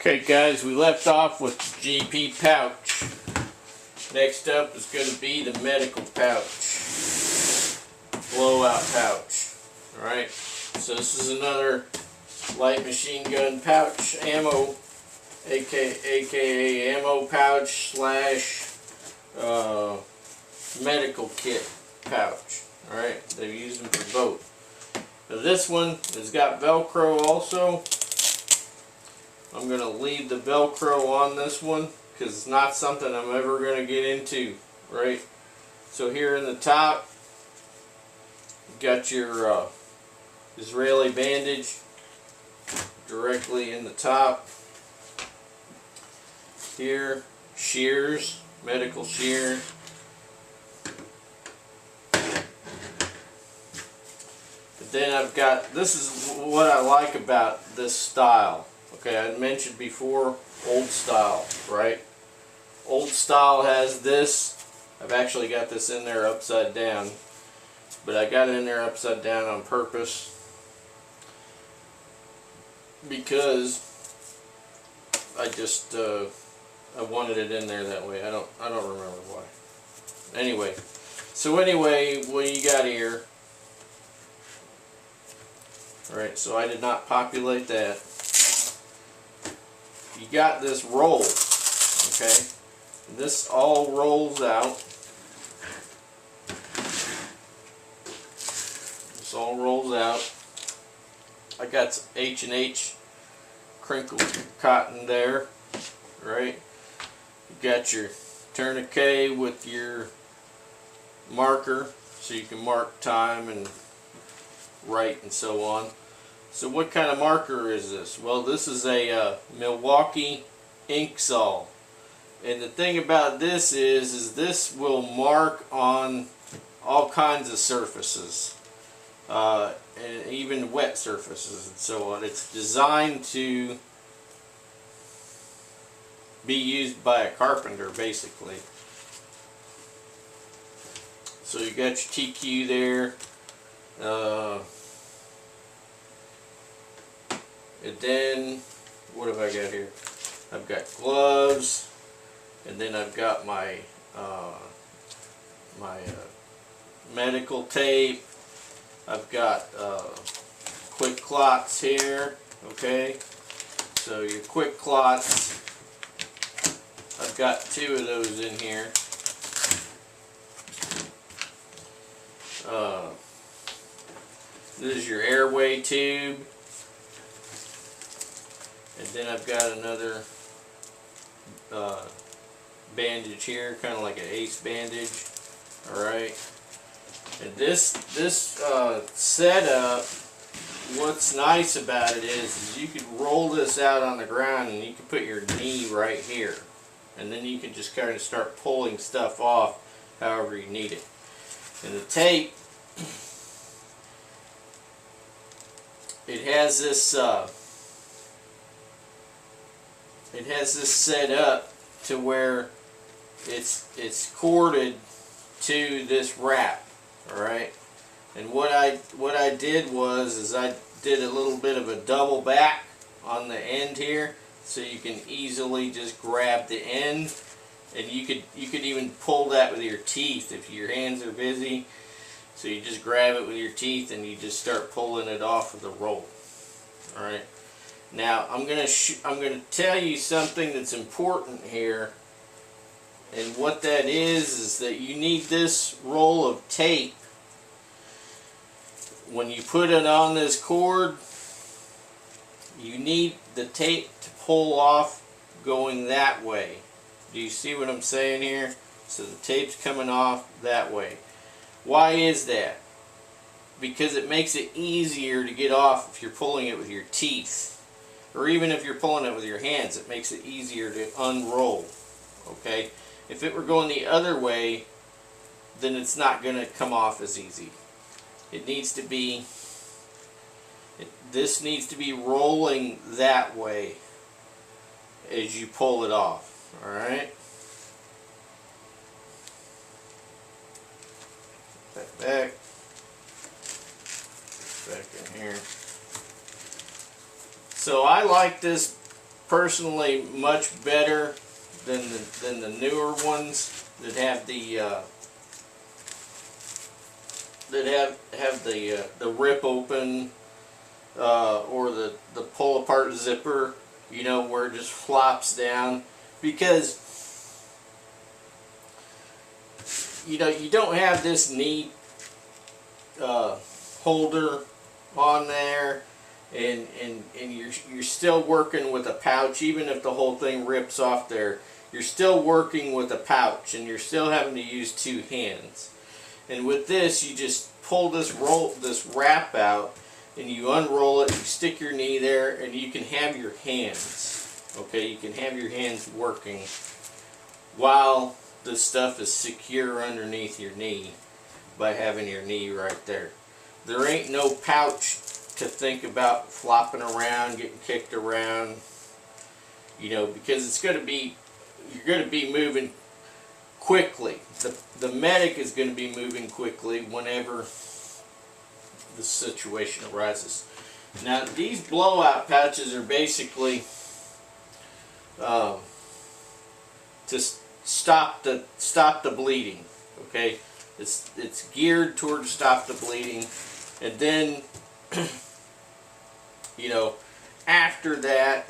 Okay guys, we left off with the GP pouch. Next up is going to be the medical pouch. Blowout pouch. Alright, so this is another light machine gun pouch, ammo, aka ammo pouch slash medical kit pouch. Alright, they've used them for both. Now this one has got Velcro also. I'm going to leave the Velcro on this one because it's not something I'm ever going to get into, right? So here in the top, you got your Israeli bandage directly in the top. Here, shears, medical shears. But then I've got, this is what I like about this style. Okay, I mentioned before, old style, right? Old style has this. I've actually got this in there upside down, but I got it in there upside down on purpose because I just I wanted it in there that way. I don't remember why. Anyway, what you got here? All right, so I did not populate that. You got this roll, okay? This all rolls out. This all rolls out. I got some H&H crinkled cotton there, right? You got your tourniquet with your marker, so you can mark time and write and so on. So what kind of marker is this? Well, this is a Milwaukee ink sol. And the thing about this is this will mark on all kinds of surfaces. And even wet surfaces and so on. It's designed to be used by a carpenter, basically. So you got your TQ there. And then, what have I got here? I've got gloves, and then I've got my medical tape. I've got quick clots here, okay? So your quick clots, I've got 2 of those in here. This is your airway tube. And then I've got another bandage here, kind of like an ace bandage. Alright. And this setup, what's nice about it is you can roll this out on the ground and you can put your knee right here. And then you can just kind of start pulling stuff off however you need it. And the tape, it has this set up to where it's corded to this wrap, all right? And what I did was I did a little bit of a double back on the end here, so you can easily just grab the end, and you could even pull that with your teeth if your hands are busy. So you just grab it with your teeth and you just start pulling it off of the roll, all right? Now I'm gonna tell you something that's important here, and what that is that you need this roll of tape. When you put it on this cord, you need the tape to pull off going that way. Do you see what I'm saying here? So the tape's coming off that way. Why is that? Because it makes it easier to get off if you're pulling it with your teeth. Or even if you're pulling it with your hands, it makes it easier to unroll. Okay? If it were going the other way, then it's not going to come off as easy. It needs to be, this needs to be rolling that way as you pull it off. Alright? Put that back in here. So I like this personally much better than the newer ones that have the the rip open or the pull apart zipper, you know, where it just flops down, because you know you don't have this neat holder on there, and you're still working with a pouch. Even if the whole thing rips off there, you're still working with a pouch, and you're still having to use two hands. And with this, you just pull this wrap out, and you unroll it, you stick your knee there, and you can have your hands, okay? You can have your hands working while the stuff is secure underneath your knee by having your knee right there. There ain't no pouch to think about flopping around, getting kicked around, you know, because it's going to be, you're going to be moving quickly. The medic is going to be moving quickly whenever the situation arises. Now these blowout pouches are basically to stop the bleeding. Okay, it's geared towards stop the bleeding, and then you know, after that,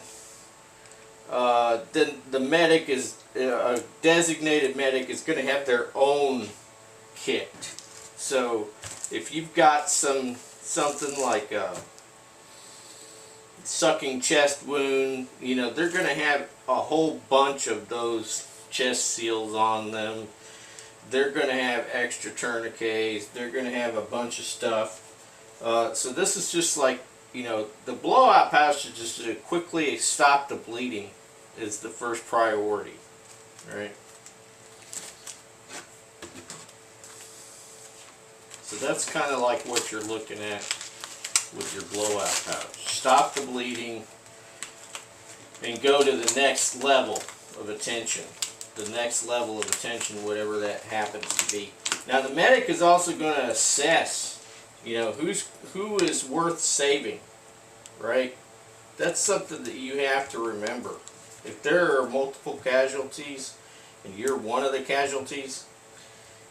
then the medic is a designated medic is going to have their own kit. So if you've got something like a sucking chest wound, you know, they're going to have a whole bunch of those chest seals on them. They're going to have extra tourniquets. They're going to have a bunch of stuff. So this is just like, you know, the blowout pouch is just to quickly stop the bleeding is the first priority. All right. So that's kind of like what you're looking at with your blowout pouch. Stop the bleeding and go to the next level of attention. The next level of attention, whatever that happens to be. Now the medic is also going to assess, you know, who is worth saving, right? That's something that you have to remember. If there are multiple casualties and you're one of the casualties,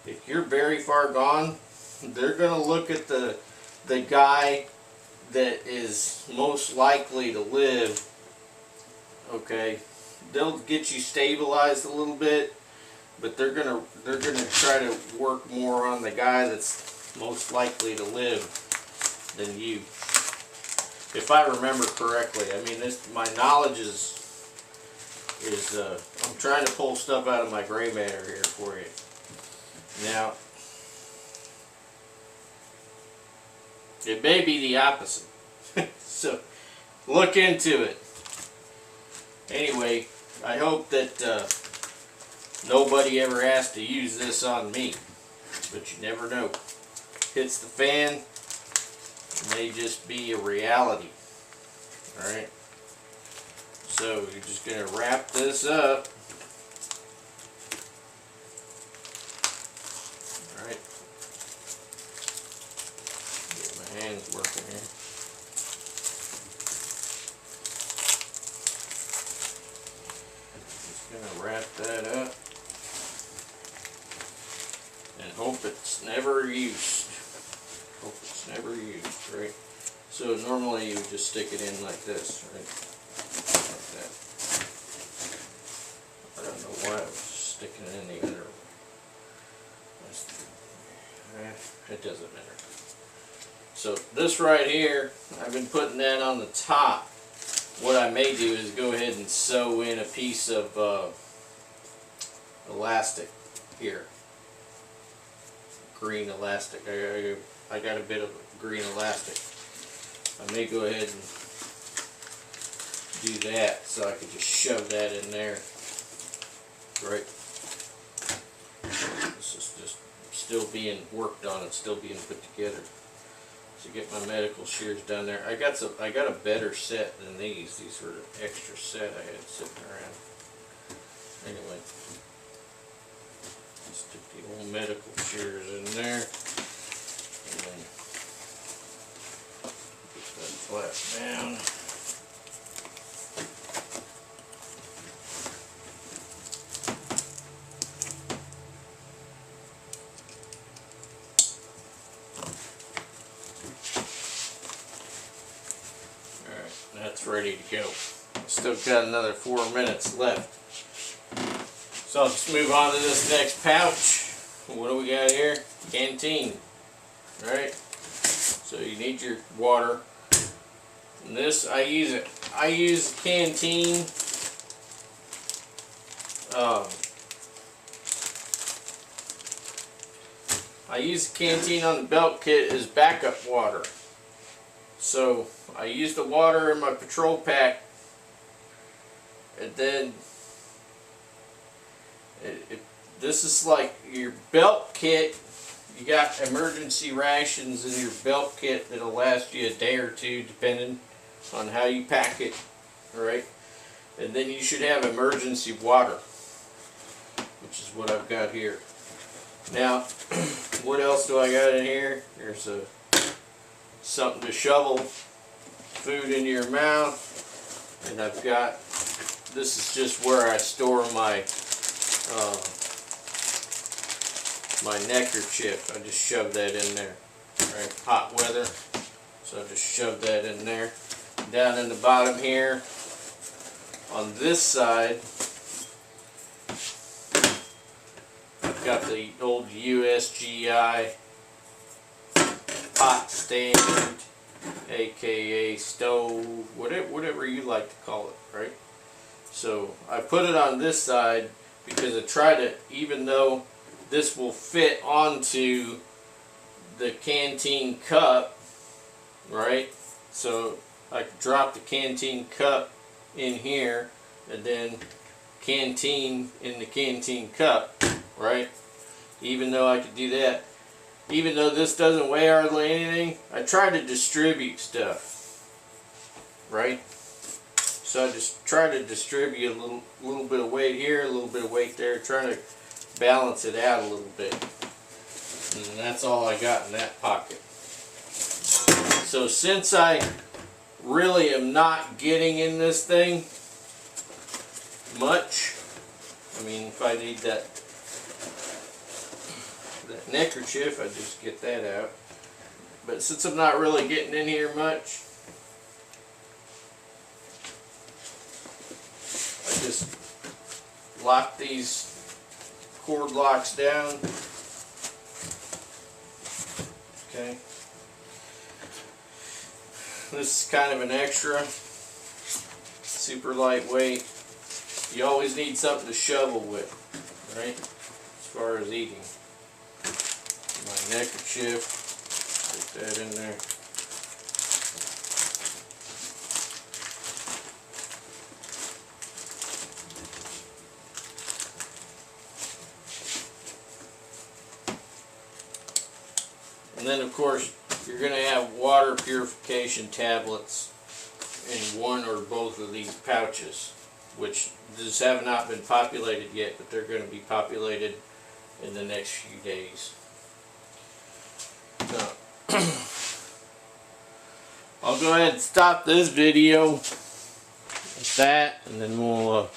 if you're very far gone, they're going to look at the guy that is most likely to live. Okay, they'll get you stabilized a little bit, but they're gonna try to work more on the guy that's most likely to live than you. If I remember correctly, I mean, my knowledge is I'm trying to pull stuff out of my gray matter here for you. Now, it may be the opposite. So, look into it. Anyway, I hope that nobody ever has to use this on me. But you never know. Hits the fan, it may just be a reality. Alright? So, you're just going to wrap this up. Alright. Get my hands working here. Just going to wrap that up. And hope it's never used. Hope it's never used, right? So normally you would just stick it in like this, right? Like that. I don't know why I was sticking it in the other way. It doesn't matter. So this right here, I've been putting that on the top. What I may do is go ahead and sew in a piece of elastic here. Green elastic. I got a bit of green elastic. I may go ahead and do that so I could just shove that in there. Right. This is just still being worked on. It's still being put together. So get my medical shears down there. I got a better set than these. These were an extra set I had sitting around. Anyway. Stick the old medical shears in there, and then put that flap down. that's ready to go. Still got another 4 minutes left. So I'll just move on to this next pouch. What do we got here? Canteen. Right? So you need your water. And this, I use Canteen. I use the Canteen on the belt kit as backup water. So I use the water in my patrol pack, and then this is like your belt kit. You got emergency rations in your belt kit that'll last you a day or two depending on how you pack it, right? And then you should have emergency water, which is what I've got here. Now, what else do I got in here? There's something to shovel food into your mouth, and I've got, this is just where I store my my neckerchief. I just shove that in there. Right, hot weather, so I just shove that in there. Down in the bottom here, on this side, I've got the old USGI pot stand, aka stove, whatever you like to call it, right? So I put it on this side because I try to, even though this will fit onto the Canteen cup, right? So I could drop the Canteen cup in here and then Canteen in the Canteen cup, right? Even though I could do that, even though this doesn't weigh hardly anything, I try to distribute stuff, right? So I just try to distribute a little bit of weight here, a little bit of weight there, trying to balance it out a little bit. And that's all I got in that pocket. So since I really am not getting in this thing much, I mean, if I need that neckerchief, I just get that out. But since I'm not really getting in here much, I just lock these cord locks down. Okay. This is kind of an extra, super lightweight. You always need something to shovel with, right? As far as eating. My neckerchief, put that in there. And then of course you're going to have water purification tablets in one or both of these pouches, which just have not been populated yet, but they're going to be populated in the next few days. So, I'll go ahead and stop this video at that, and then we'll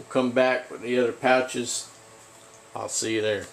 come back with the other pouches. I'll see you there.